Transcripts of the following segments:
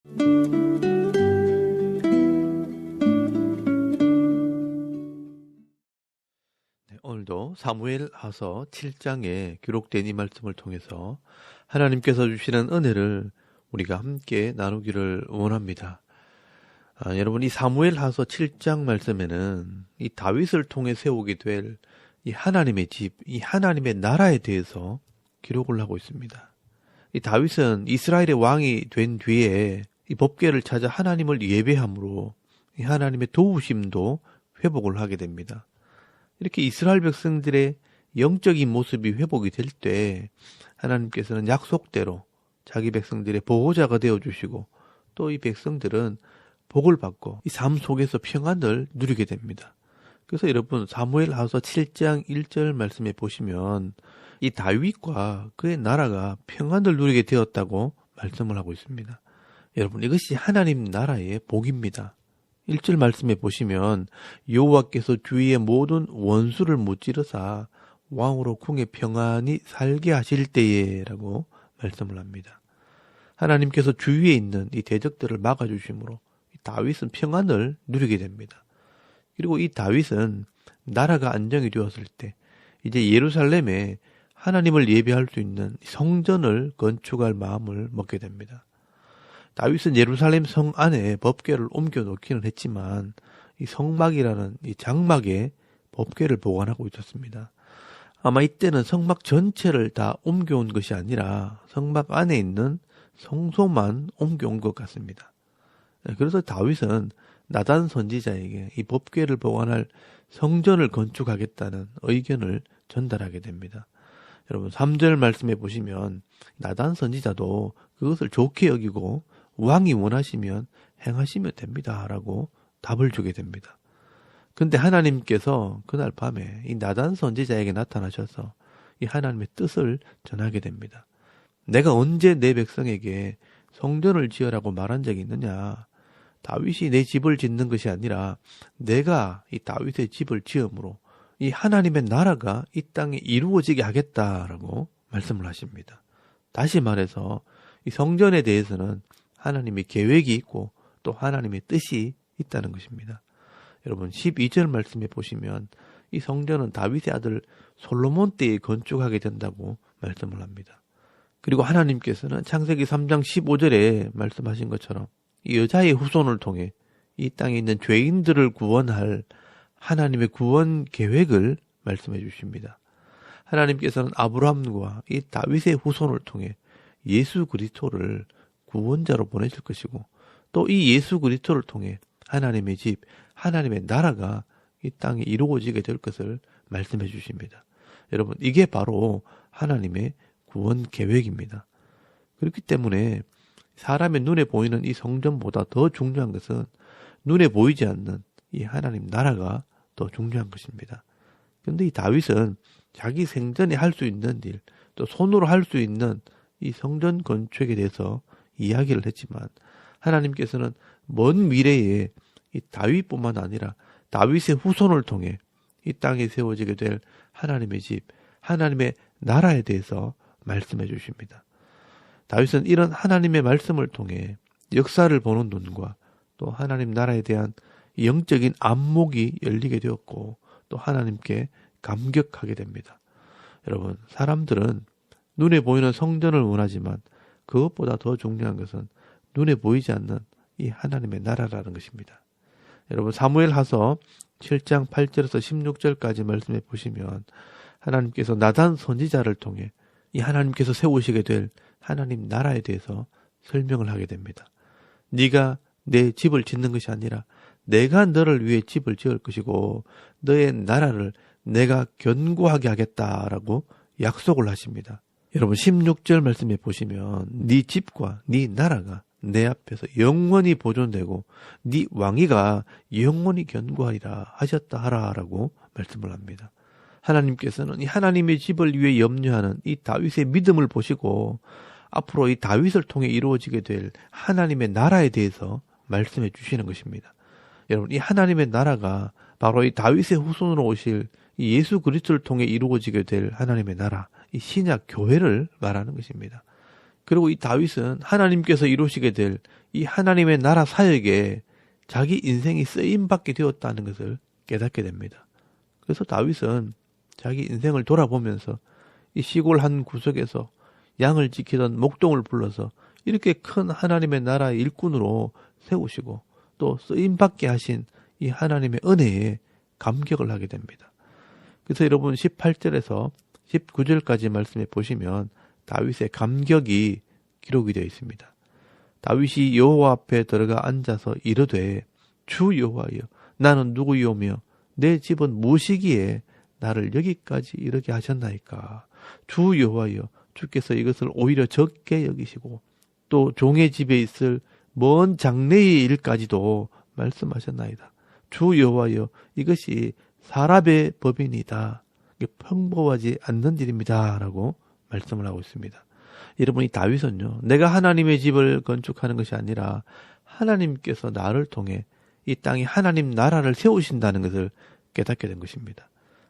네, 오늘도 사무엘하서 7장에 기록된 이 말씀을 통해서 하나님께서 주시는 은혜를 우리가 함께 나누기를 원합니다. 여러분, 이 사무엘하서 7장 말씀에는 이 다윗을 통해 세우게 될 이 하나님의 집, 이 하나님의 나라에 대해서 기록을 하고 있습니다. 이 다윗은 이스라엘의 왕이 된 뒤에 이 법궤를 찾아 하나님을 예배함으로 이 하나님의 도우심도 회복을 하게 됩니다. 이렇게 이스라엘 백성들의 영적인 모습이 회복이 될 때 하나님께서는 약속대로 자기 백성들의 보호자가 되어주시고 또 이 백성들은 복을 받고 이 삶 속에서 평안을 누리게 됩니다. 그래서 여러분, 사무엘하서 7장 1절 말씀에 보시면 이 다윗과 그의 나라가 평안을 누리게 되었다고 말씀을 하고 있습니다. 여러분, 이것이 하나님 나라의 복입니다. 1절 말씀에 보시면 여호와께서 주위의 모든 원수를 무찌르사 왕으로 궁에 평안히 살게 하실 때에 라고 말씀을 합니다. 하나님께서 주위에 있는 이 대적들을 막아주심으로 다윗은 평안을 누리게 됩니다. 그리고 이 다윗은 나라가 안정이 되었을 때 이제 예루살렘에 하나님을 예배할 수 있는 성전을 건축할 마음을 먹게 됩니다. 다윗은 예루살렘 성 안에 법궤를 옮겨 놓기는 했지만 이 성막이라는 이 장막에 법궤를 보관하고 있었습니다. 아마 이때는 성막 전체를 다 옮겨온 것이 아니라 성막 안에 있는 성소만 옮겨온 것 같습니다. 그래서 다윗은 나단 선지자에게 이 법궤를 보관할 성전을 건축하겠다는 의견을 전달하게 됩니다. 여러분, 3절 말씀해 보시면 나단 선지자도 그것을 좋게 여기고 왕이 원하시면 행하시면 됩니다 라고 답을 주게 됩니다. 근데 하나님께서 그날 밤에 이 나단 선지자에게 나타나셔서 이 하나님의 뜻을 전하게 됩니다. 내가 언제 내 백성에게 성전을 지으라고 말한 적이 있느냐? 다윗이 내 집을 짓는 것이 아니라 내가 이 다윗의 집을 지음으로 이 하나님의 나라가 이 땅에 이루어지게 하겠다라고 말씀을 하십니다. 다시 말해서 이 성전에 대해서는 하나님의 계획이 있고 또 하나님의 뜻이 있다는 것입니다. 여러분, 12절 말씀에 보시면 이 성전은 다윗의 아들 솔로몬 때에 건축하게 된다고 말씀을 합니다. 그리고 하나님께서는 창세기 3장 15절에 말씀하신 것처럼 이 여자의 후손을 통해 이 땅에 있는 죄인들을 구원할 하나님의 구원 계획을 말씀해 주십니다. 하나님께서는 아브라함과 이 다윗의 후손을 통해 예수 그리스도를 구원자로 보내실 것이고 또 이 예수 그리스도를 통해 하나님의 집, 하나님의 나라가 이 땅에 이루어지게 될 것을 말씀해 주십니다. 여러분, 이게 바로 하나님의 구원 계획입니다. 그렇기 때문에 사람의 눈에 보이는 이 성전보다 더 중요한 것은 눈에 보이지 않는 이 하나님 나라가 더 중요한 것입니다. 그런데 이 다윗은 자기 생전에 할 수 있는 일, 또 손으로 할 수 있는 이 성전 건축에 대해서 이야기를 했지만 하나님께서는 먼 미래에 이 다윗뿐만 아니라 다윗의 후손을 통해 이 땅에 세워지게 될 하나님의 집, 하나님의 나라에 대해서 말씀해 주십니다. 다윗은 이런 하나님의 말씀을 통해 역사를 보는 눈과 또 하나님 나라에 대한 영적인 안목이 열리게 되었고 또 하나님께 감격하게 됩니다. 여러분, 사람들은 눈에 보이는 성전을 원하지만 그것보다 더 중요한 것은 눈에 보이지 않는 이 하나님의 나라라는 것입니다. 여러분, 사무엘하서 7장 8절에서 16절까지 말씀해 보시면 하나님께서 나단 선지자를 통해 이 하나님께서 세우시게 될 하나님 나라에 대해서 설명을 하게 됩니다. 네가 내 집을 짓는 것이 아니라 내가 너를 위해 집을 지을 것이고 너의 나라를 내가 견고하게 하겠다라고 약속을 하십니다. 여러분, 16절 말씀에 보시면 네 집과 네 나라가 내 앞에서 영원히 보존되고 네 왕위가 영원히 견고하리라 하셨다 하라라고 말씀을 합니다. 하나님께서는 이 하나님의 집을 위해 염려하는 이 다윗의 믿음을 보시고 앞으로 이 다윗을 통해 이루어지게 될 하나님의 나라에 대해서 말씀해 주시는 것입니다. 여러분, 이 하나님의 나라가 바로 이 다윗의 후손으로 오실 이 예수 그리스도를 통해 이루어지게 될 하나님의 나라, 이 신약 교회를 말하는 것입니다. 그리고 이 다윗은 하나님께서 이루시게 될 이 하나님의 나라 사역에 자기 인생이 쓰임받게 되었다는 것을 깨닫게 됩니다. 그래서 다윗은 자기 인생을 돌아보면서 이 시골 한 구석에서 양을 지키던 목동을 불러서 이렇게 큰 하나님의 나라의 일꾼으로 세우시고 또 쓰임받게 하신 이 하나님의 은혜에 감격을 하게 됩니다. 그래서 여러분 18절에서 19절까지 말씀해 보시면 다윗의 감격이 기록이 되어 있습니다. 다윗이 여호와 앞에 들어가 앉아서 이르되 주 여호와여 나는 누구이오며 내 집은 무엇이기에 나를 여기까지 이르게 하셨나이까. 주 여호와여 주께서 이것을 오히려 적게 여기시고 또 종의 집에 있을 먼 장래의 일까지도 말씀하셨나이다. 주 여호와여 이것이 사람의 법이니다. 평범하지 않는 일입니다. 라고 말씀을 하고 있습니다. 여러분 이 다윗은요. 내가 하나님의 집을 건축하는 것이 아니라 하나님께서 나를 통해 이 땅에 하나님 나라를 세우신다는 것을 깨닫게 된 것입니다.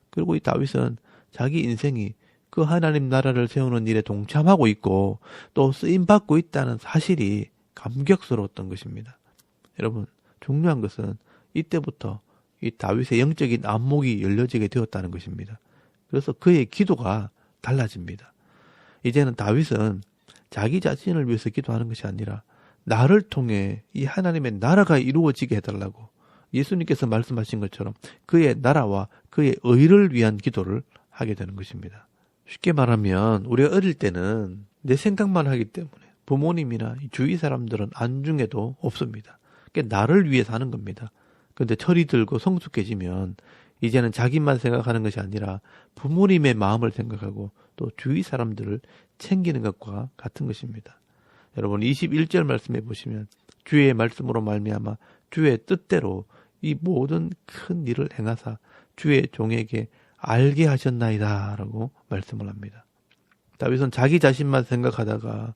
그리고 이 다윗은 자기 인생이 그 하나님 나라를 세우는 일에 동참하고 있고 또 쓰임받고 있다는 사실이 감격스러웠던 것입니다. 여러분 중요한 것은 이때부터 이 다윗의 영적인 안목이 열려지게 되었다는 것입니다. 그래서 그의 기도가 달라집니다. 이제는 다윗은 자기 자신을 위해서 기도하는 것이 아니라 나를 통해 이 하나님의 나라가 이루어지게 해달라고 예수님께서 말씀하신 것처럼 그의 나라와 그의 의를 위한 기도를 하게 되는 것입니다. 쉽게 말하면 우리가 어릴 때는 내 생각만 하기 때문에 부모님이나 주위 사람들은 안중에도 없습니다. 그러니까 나를 위해 사는 겁니다. 그런데 철이 들고 성숙해지면 이제는 자기만 생각하는 것이 아니라 부모님의 마음을 생각하고 또 주위 사람들을 챙기는 것과 같은 것입니다. 여러분 21절 말씀해 보시면 주의 말씀으로 말미암아 주의 뜻대로 이 모든 큰 일을 행하사 주의 종에게 알게 하셨나이다 라고 말씀을 합니다. 다윗은 자기 자신만 생각하다가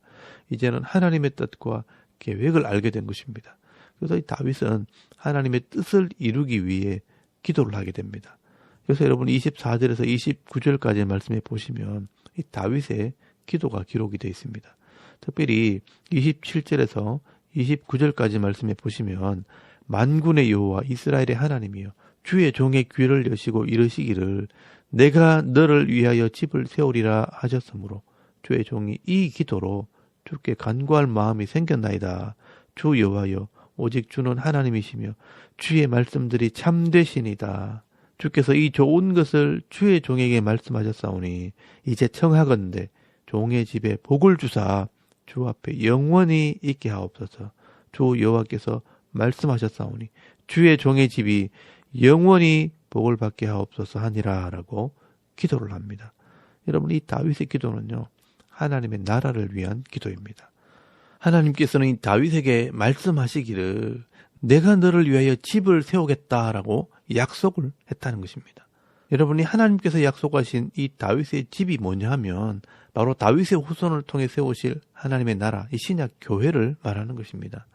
이제는 하나님의 뜻과 계획을 알게 된 것입니다. 그래서 이 다윗은 하나님의 뜻을 이루기 위해 기도를 하게 됩니다. 그래서 여러분 24절에서 29절까지 말씀해 보시면 이 다윗의 기도가 기록이 되어 있습니다. 특별히 27절에서 29절까지 말씀해 보시면 만군의 여호와 이스라엘의 하나님이여 주의 종의 귀를 여시고 이르시기를 내가 너를 위하여 집을 세우리라 하셨으므로 주의 종이 이 기도로 주께 간구할 마음이 생겼나이다. 주 여호와여 오직 주는 하나님이시며 주의 말씀들이 참되시니다. 주께서 이 좋은 것을 주의 종에게 말씀하셨사오니 이제 청하건대 종의 집에 복을 주사 주 앞에 영원히 있게 하옵소서. 주 여호와께서 말씀하셨사오니 주의 종의 집이 영원히 복을 받게 하옵소서 하니라 라고 기도를 합니다. 여러분 이 다윗의 기도는요. 하나님의 나라를 위한 기도입니다. 하나님께서는 이 다윗에게 말씀하시기를 내가 너를 위하여 집을 세우겠다라고 약속을 했다는 것입니다. 여러분이 하나님께서 약속하신 이 다윗의 집이 뭐냐 하면 바로 다윗의 후손을 통해 세우실 하나님의 나라, 이 신약 교회를 말하는 것입니다.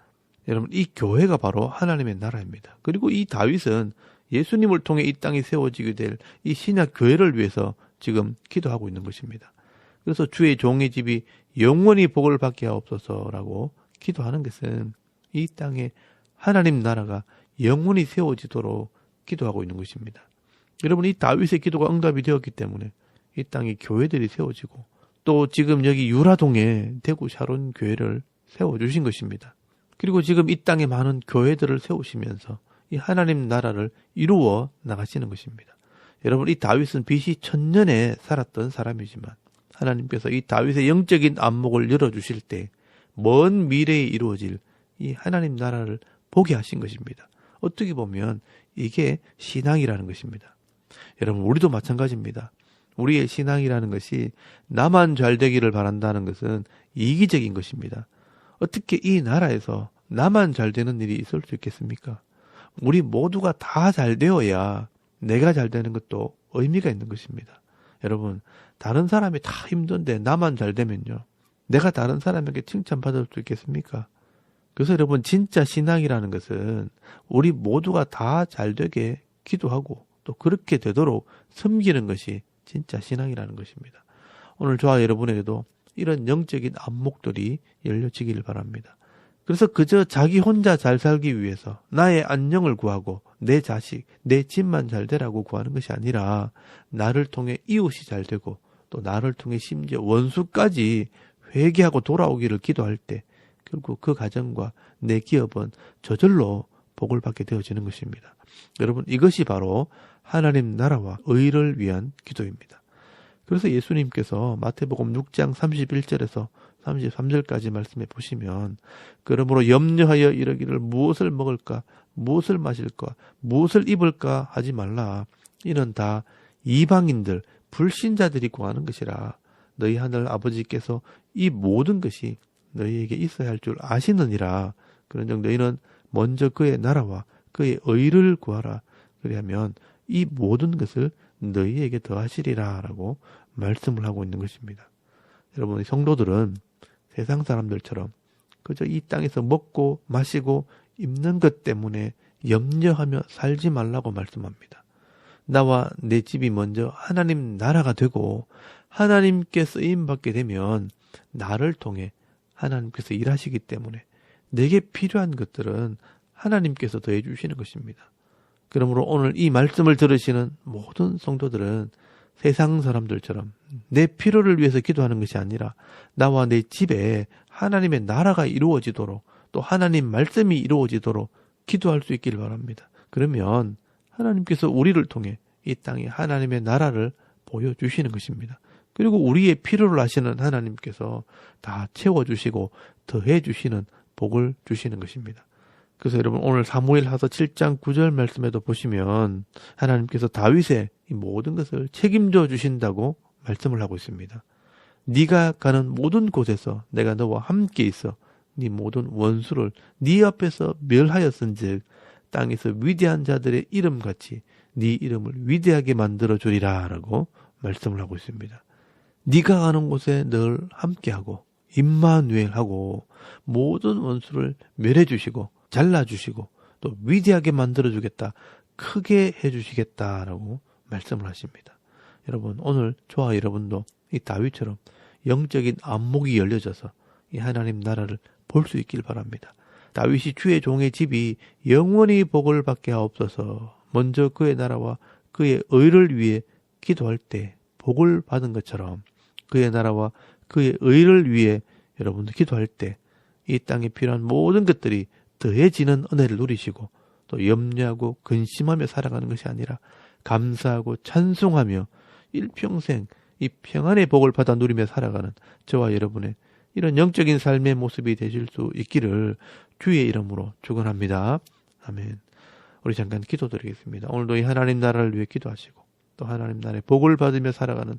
여러분 이 교회가 바로 하나님의 나라입니다. 그리고 이 다윗은 예수님을 통해 이 땅이 세워지게 될 이 신약 교회를 위해서 지금 기도하고 있는 것입니다. 그래서 주의 종의 집이 영원히 복을 받게 하옵소서라고 기도하는 것은 이 땅에 하나님 나라가 영원히 세워지도록 기도하고 있는 것입니다. 여러분 이 다윗의 기도가 응답이 되었기 때문에 이 땅에 교회들이 세워지고 또 지금 여기 유라동에 대구 샤론 교회를 세워주신 것입니다. 그리고 지금 이 땅에 많은 교회들을 세우시면서 이 하나님 나라를 이루어 나가시는 것입니다. 여러분 이 다윗은 BC 1000년에 살았던 사람이지만 하나님께서 이 다윗의 영적인 안목을 열어주실 때 먼 미래에 이루어질 이 하나님 나라를 보게 하신 것입니다. 어떻게 보면 이게 신앙이라는 것입니다. 여러분 우리도 마찬가지입니다. 우리의 신앙이라는 것이 나만 잘 되기를 바란다는 것은 이기적인 것입니다. 어떻게 이 나라에서 나만 잘 되는 일이 있을 수 있겠습니까? 우리 모두가 다 잘 되어야 내가 잘 되는 것도 의미가 있는 것입니다. 여러분 다른 사람이 다 힘든데 나만 잘 되면요. 내가 다른 사람에게 칭찬받을 수 있겠습니까? 그래서 여러분 진짜 신앙이라는 것은 우리 모두가 다 잘 되게 기도하고 또 그렇게 되도록 섬기는 것이 진짜 신앙이라는 것입니다. 오늘 저와 여러분에게도 이런 영적인 안목들이 열려지기를 바랍니다. 그래서 그저 자기 혼자 잘 살기 위해서 나의 안녕을 구하고 내 자식, 내 집만 잘 되라고 구하는 것이 아니라 나를 통해 이웃이 잘 되고 또 나를 통해 심지어 원수까지 회개하고 돌아오기를 기도할 때 결국 그 가정과 내 기업은 저절로 복을 받게 되어지는 것입니다. 여러분, 이것이 바로 하나님 나라와 의를 위한 기도입니다. 그래서 예수님께서 마태복음 6장 31절에서 33절까지 말씀해 보시면 그러므로 염려하여 이르기를 무엇을 먹을까 무엇을 마실까 무엇을 입을까 하지 말라. 이는 다 이방인들 불신자들이 구하는 것이라. 너희 하늘 아버지께서 이 모든 것이 너희에게 있어야 할 줄 아시느니라. 그런즉 너희는 먼저 그의 나라와 그의 의를 구하라. 그리하면 이 모든 것을 너희에게 더하시리라 라고 말씀을 하고 있는 것입니다. 여러분, 성도들은 세상 사람들처럼 그저 이 땅에서 먹고 마시고 입는 것 때문에 염려하며 살지 말라고 말씀합니다. 나와 내 집이 먼저 하나님 나라가 되고 하나님께 쓰임받게 되면 나를 통해 하나님께서 일하시기 때문에 내게 필요한 것들은 하나님께서 더해 주시는 것입니다. 그러므로 오늘 이 말씀을 들으시는 모든 성도들은 세상 사람들처럼 내 필요를 위해서 기도하는 것이 아니라 나와 내 집에 하나님의 나라가 이루어지도록 또 하나님 말씀이 이루어지도록 기도할 수 있기를 바랍니다. 그러면 하나님께서 우리를 통해 이 땅에 하나님의 나라를 보여주시는 것입니다. 그리고 우리의 필요를 아시는 하나님께서 다 채워주시고 더해주시는 복을 주시는 것입니다. 그래서 여러분, 오늘 사무엘하서 7장 9절 말씀에도 보시면 하나님께서 다윗의 이 모든 것을 책임져 주신다고 말씀을 하고 있습니다. 네가 가는 모든 곳에서 내가 너와 함께 있어 네 모든 원수를 네 앞에서 멸하였은즉 땅에서 위대한 자들의 이름같이 네 이름을 위대하게 만들어 주리라 라고 말씀을 하고 있습니다. 네가 가는 곳에 늘 함께하고 임마누엘하고 모든 원수를 멸해 주시고 잘라주시고 또 위대하게 만들어주겠다, 크게 해주시겠다라고 말씀을 하십니다. 여러분, 오늘 저와 여러분도 이 다윗처럼 영적인 안목이 열려져서 이 하나님 나라를 볼 수 있길 바랍니다. 다윗이 주의 종의 집이 영원히 복을 받게 하옵소서 먼저 그의 나라와 그의 의를 위해 기도할 때 복을 받은 것처럼 그의 나라와 그의 의를 위해 여러분도 기도할 때 이 땅에 필요한 모든 것들이 더해지는 은혜를 누리시고 또 염려하고 근심하며 살아가는 것이 아니라 감사하고 찬송하며 일평생 이 평안의 복을 받아 누리며 살아가는 저와 여러분의 이런 영적인 삶의 모습이 되실 수 있기를 주의 이름으로 축원합니다. 아멘. 우리 잠깐 기도드리겠습니다. 오늘도 이 하나님 나라를 위해 기도하시고 또 하나님 나라의 복을 받으며 살아가는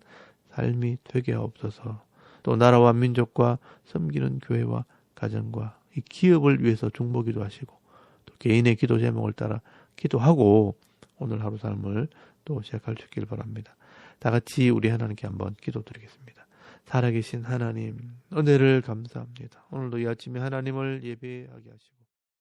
삶이 되게 하옵소서. 또 나라와 민족과 섬기는 교회와 가정과 이 기업을 위해서 중보기도 하시고 또 개인의 기도 제목을 따라 기도하고 오늘 하루 삶을 또 시작할 수 있기를 바랍니다. 다 같이 우리 하나님께 한번 기도드리겠습니다. 살아계신 하나님, 은혜를 감사합니다. 오늘도 이 아침에 하나님을 예배하게 하시고